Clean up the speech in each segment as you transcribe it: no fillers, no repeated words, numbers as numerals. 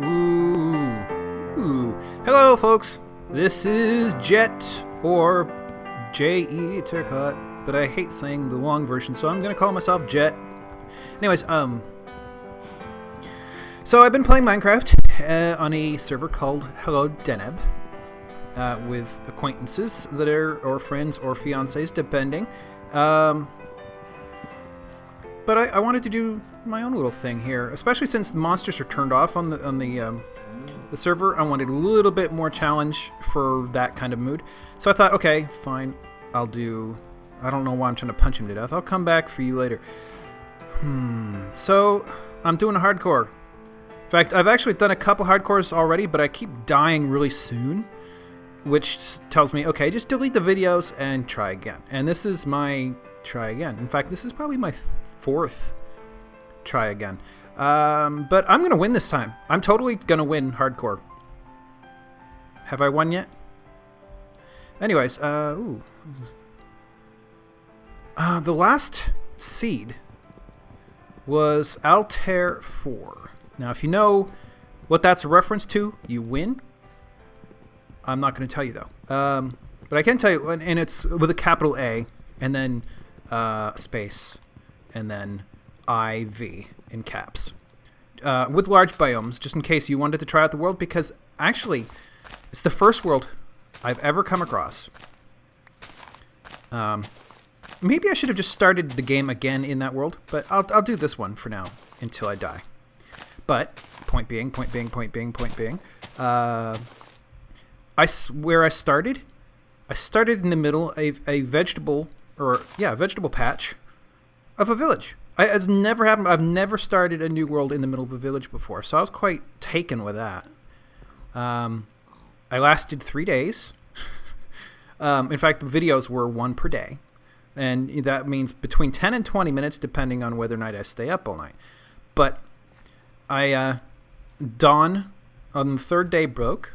Ooh. Ooh. Hello, folks. This is Jet, or J.E. Turcott, but I hate saying the long version, so I'm going to call myself Jet. Anyways, so I've been playing Minecraft on a server called Hello Deneb with acquaintances that are, or friends, or fiancés, depending. But I wanted to do my own little thing here, especially since the monsters are turned off on the server. I wanted a little bit more challenge for that kind of mood. So I thought, okay, fine, I'll do... I don't know why I'm trying to punch him to death. I'll come back for you later. So I'm doing a hardcore. In fact, I've actually done a couple hardcores already, but I keep dying really soon, which tells me, okay, just delete the videos and try again. And this is my try again. In fact, this is probably my fourth try again. But I'm going to win this time. I'm totally going to win hardcore. Have I won yet? Anyways, the last seed was Altair IV. Now, if you know what that's a reference to, you win. I'm not going to tell you, though. But I can tell you, and it's with a capital A, and then space, and then IV in caps. With large biomes, just in case you wanted to try out the world, because actually, it's the first world I've ever come across. Maybe I should have just started the game again in that world, but I'll do this one for now until I die. But point being, where I started in the middle of a vegetable patch of a village. It's never happened. I've never started a new world in the middle of a village before, so I was quite taken with that. I lasted 3 days. In fact, the videos were one per day, and that means between 10 and 20 minutes, depending on whether or not I stay up all night. But dawn on the third day broke,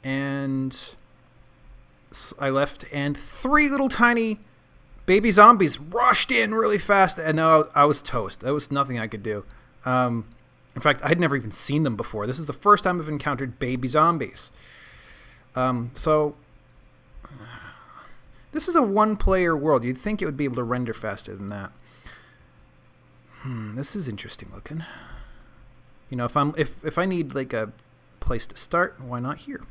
and I left, and 3 little tiny baby zombies rushed in really fast, and I was toast. There was nothing I could do. In fact, I'd never even seen them before. This is the first time I've encountered baby zombies. So this is a one-player world. You'd think it would be able to render faster than that. This is interesting looking. You know, if I need like a place to start, why not here?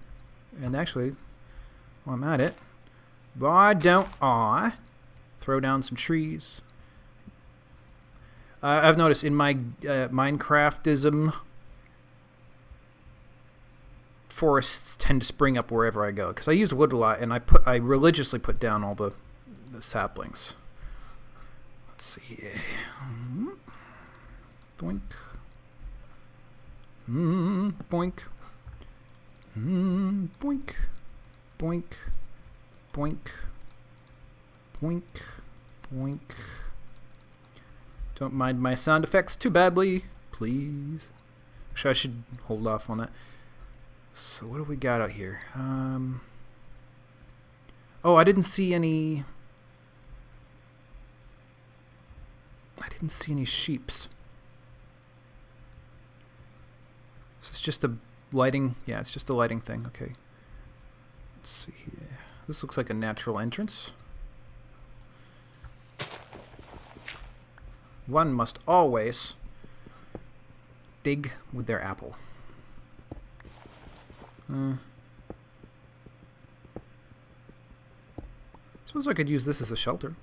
And actually, while I'm at it, why don't I throw down some trees? I've noticed in my Minecraftism, forests tend to spring up wherever I go, because I use wood a lot, and I religiously put down all the saplings. Let's see here. Boink. Boink. Boink. Boink. Boink. Boink. Boink. Don't mind my sound effects too badly, please. Actually, I should hold off on that. So what do we got out here? Oh, I didn't see any sheeps. So it's just a lighting. Yeah, it's just a lighting thing. Okay. Let's see here. This looks like a natural entrance. One must always dig with their apple. Suppose I could use this as a shelter.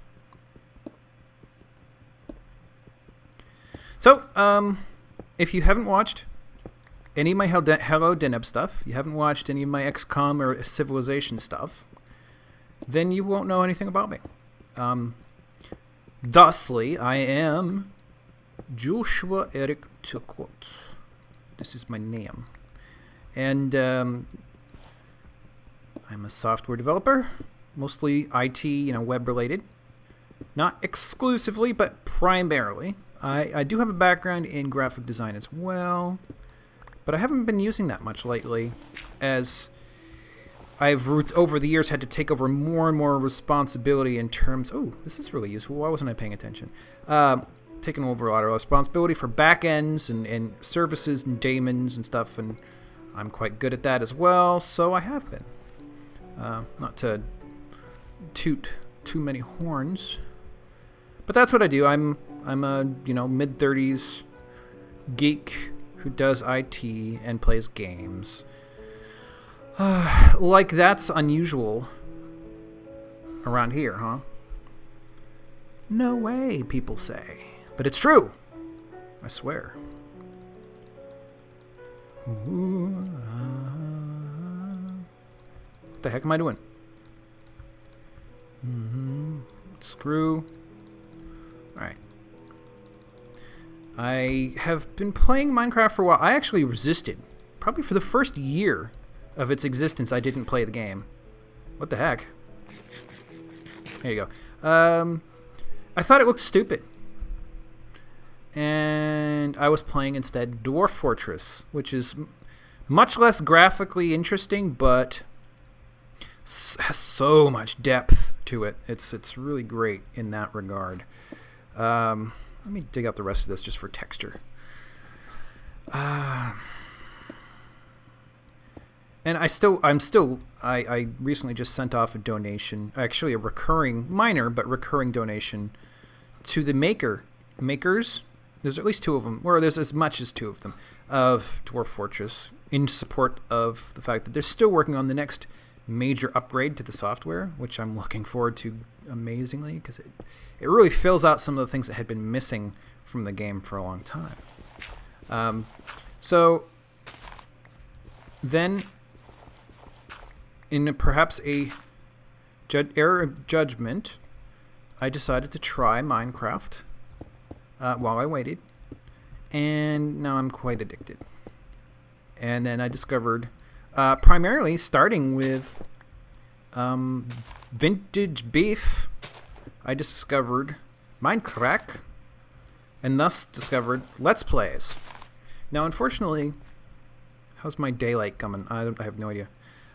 So, if you haven't watched any of my Hello Deneb stuff, you haven't watched any of my XCOM or Civilization stuff, then you won't know anything about me. Thusly, I am Joshua Eric Turcott. This is my name. And I'm a software developer, mostly IT, web related. Not exclusively, but primarily. I do have a background in graphic design as well, but I haven't been using that much lately, as I've over the years had to take over more and more responsibility in terms... Oh, this is really useful. Why wasn't I paying attention? taken over a lot of responsibility for back ends and services and daemons and stuff, and I'm quite good at that as well, so I have been. Not to toot too many horns, but that's what I do. I'm a mid-30s geek who does IT and plays games. Like that's unusual around here, huh? No way, people say. But it's true. I swear. What the heck am I doing? Screw. Alright. I have been playing Minecraft for a while. I actually resisted. Probably for the first year of its existence, I didn't play the game. What the heck? There you go. I thought it looked stupid. And I was playing instead Dwarf Fortress, which is much less graphically interesting, but has so much depth to it. It's really great in that regard. Let me dig out the rest of this just for texture. And I recently just sent off a donation, actually a minor but recurring donation to the makers. There's at least two of them, or there's as much as two of them, of Dwarf Fortress, in support of the fact that they're still working on the next major upgrade to the software, which I'm looking forward to amazingly, because it really fills out some of the things that had been missing from the game for a long time. So then, in perhaps a error of judgment, I decided to try Minecraft while I waited, and now I'm quite addicted. And then I discovered, primarily starting with Vintage Beef, I discovered Minecraft, and thus discovered Let's Plays. Now, unfortunately, how's my daylight coming? I have no idea.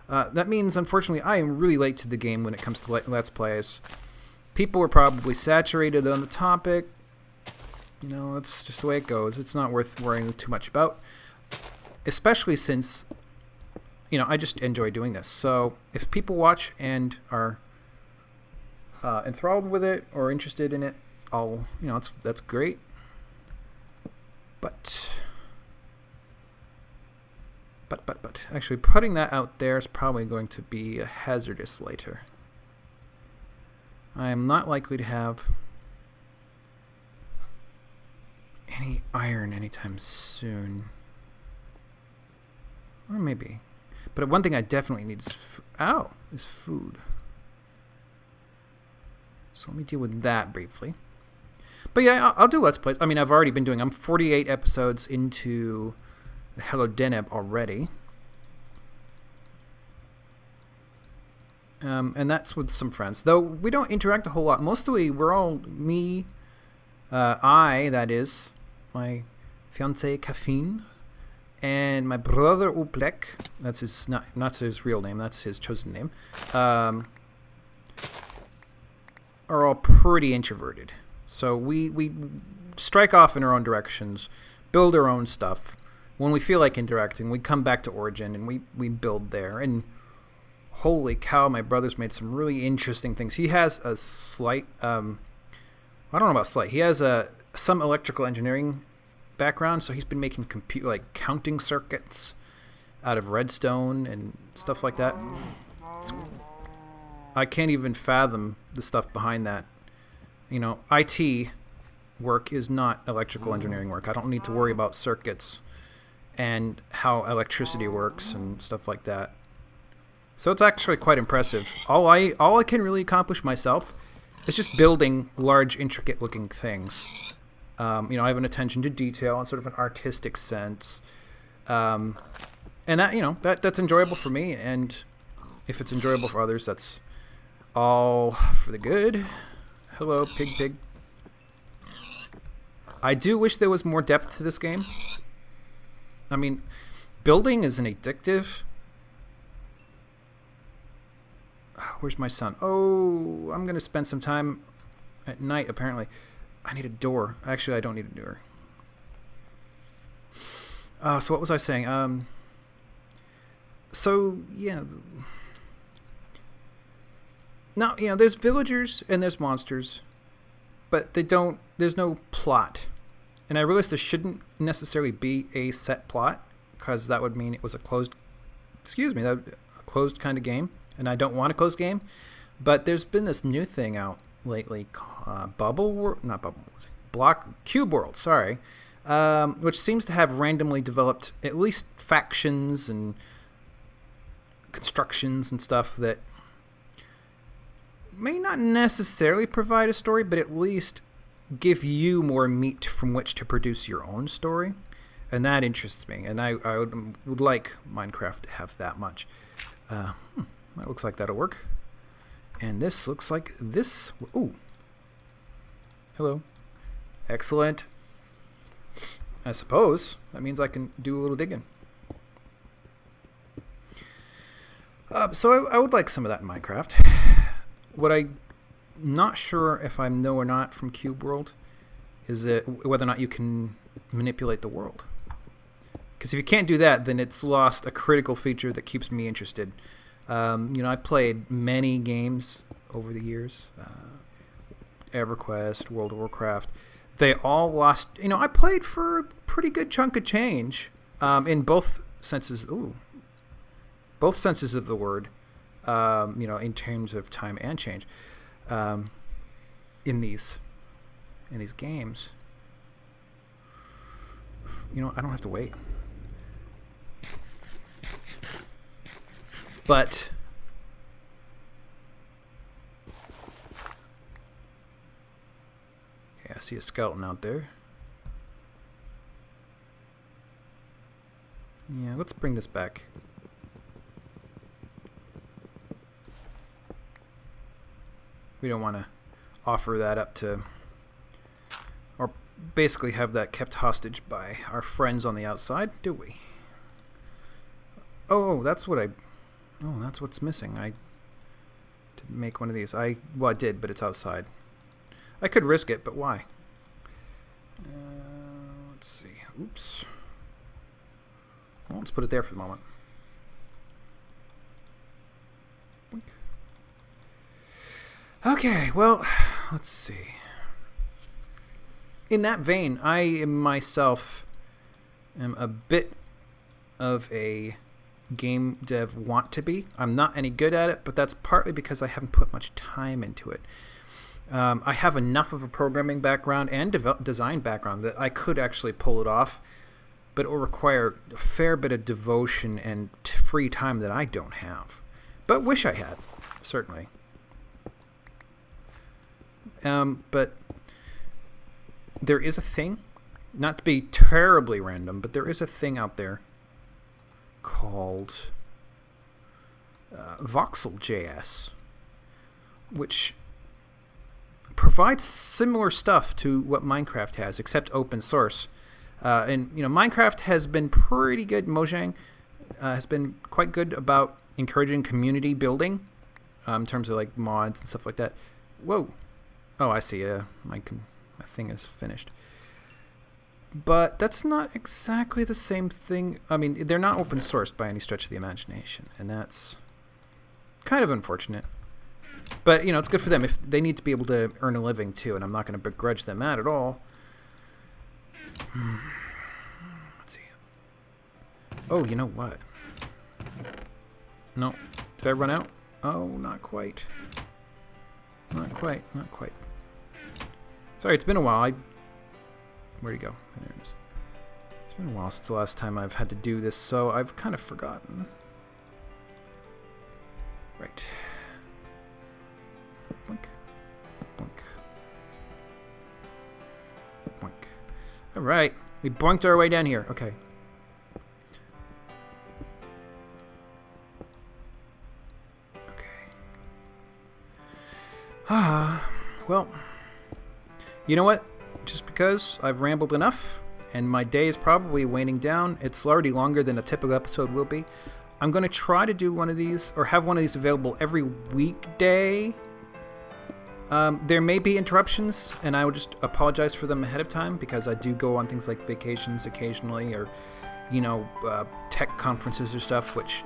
That means, unfortunately, I am really late to the game when it comes to Let's Plays. People are probably saturated on the topic. That's just the way it goes. It's not worth worrying too much about, especially since, I just enjoy doing this. So if people watch and are enthralled with it or interested in it, that's great. But actually putting that out there is probably going to be hazardous later. I am not likely to have any iron anytime soon. Or maybe. But one thing I definitely need is food. So let me deal with that briefly. But yeah, I'll do Let's Plays. I mean, I've already been doing. I'm 48 episodes into the Hello Deneb already. And that's with some friends. Though we don't interact a whole lot. Mostly we're all me, that is, my fiancée Caffeine, and my brother Uplek. That's his not his real name. That's his chosen name. Are all pretty introverted. So we strike off in our own directions, build our own stuff. When we feel like interacting, we come back to Origin and we build there. And holy cow, my brother's made some really interesting things. He has a slight, I don't know about slight. He has some electrical engineering background, so he's been making counting circuits out of redstone and stuff like that. I can't even fathom the stuff behind that. IT work is not electrical engineering work. I don't need to worry about circuits and how electricity works and stuff like that. So it's actually quite impressive. All I can really accomplish myself is just building large, intricate-looking things. I have an attention to detail and sort of an artistic sense, and that that's enjoyable for me. And if it's enjoyable for others, that's all for the good. Hello, pig. I do wish there was more depth to this game. I mean, building is an addictive. Where's my son? Oh, I'm going to spend some time at night, apparently, I need a door. Actually, I don't need a door. So what was I saying? So, yeah. Now, there's villagers and there's monsters, but there's no plot. And I realize there shouldn't necessarily be a set plot, because that would mean it was a closed kind of game, and I don't want a closed game. But there's been this new thing out lately, Cube World, sorry, which seems to have randomly developed at least factions and constructions and stuff that may not necessarily provide a story, but at least give you more meat from which to produce your own story. And that interests me, and I would like Minecraft to have that much. That looks like that'll work. And this looks like this. Ooh. Hello. Excellent. I suppose that means I can do a little digging. So I would like some of that in Minecraft. What I'm not sure if I know or not from Cube World is whether or not you can manipulate the world. Because if you can't do that, then it's lost a critical feature that keeps me interested. I played many games over the years. EverQuest, World of Warcraft. They all lost... I played for a pretty good chunk of change in both senses. Ooh. Both senses of the word. In terms of time and change. In these games. I don't have to wait. But okay, I see a skeleton out there. Yeah, let's bring this back. We don't want to offer that up to, or basically have that kept hostage by our friends on the outside, do we? Oh, that's what's missing. I didn't make one of these. I did, but it's outside. I could risk it, but why? Let's see. Oops. Well, let's put it there for the moment. Okay, well, let's see. In that vein, I myself am a bit of a game dev want to be. I'm not any good at it, but that's partly because I haven't put much time into it. I have enough of a programming background and design background that I could actually pull it off, but it will require a fair bit of devotion and free time that I don't have. But wish I had, certainly. But there is a thing, not to be terribly random, but there is a thing out there called Voxel.js, which provides similar stuff to what Minecraft has, except open source. And Minecraft has been pretty good. Mojang has been quite good about encouraging community building in terms of like mods and stuff like that. Whoa. Oh, I see. My thing is finished. But that's not exactly the same thing. I mean, they're not open sourced by any stretch of the imagination, and that's kind of unfortunate. But, it's good for them. If they need to be able to earn a living, too, and I'm not going to begrudge them that at all. Let's see. Oh, you know what? No. Did I run out? Oh, not quite. Not quite. Sorry, it's been a while. Where'd he go? There it is. It's been a while since the last time I've had to do this, so I've kind of forgotten. Right. Boink. Boink. Boink. Alright. We boinked our way down here. Okay. Well, you know what? Just because I've rambled enough, and my day is probably waning down, it's already longer than a typical episode will be, I'm going to try to do one of these, or have one of these available every weekday, There may be interruptions, and I would just apologize for them ahead of time because I do go on things like vacations occasionally, or tech conferences or stuff, which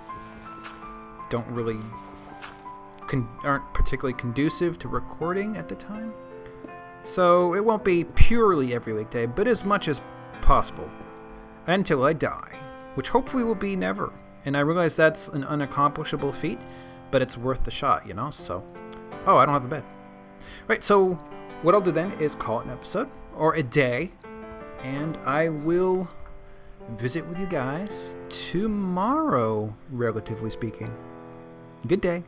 don't really aren't particularly conducive to recording at the time. So it won't be purely every weekday, but as much as possible until I die, which hopefully will be never. And I realize that's an unaccomplishable feat, but it's worth the shot, So, I don't have a bed. Right, so what I'll do then is call it an episode or a day, and I will visit with you guys tomorrow, relatively speaking. Good day.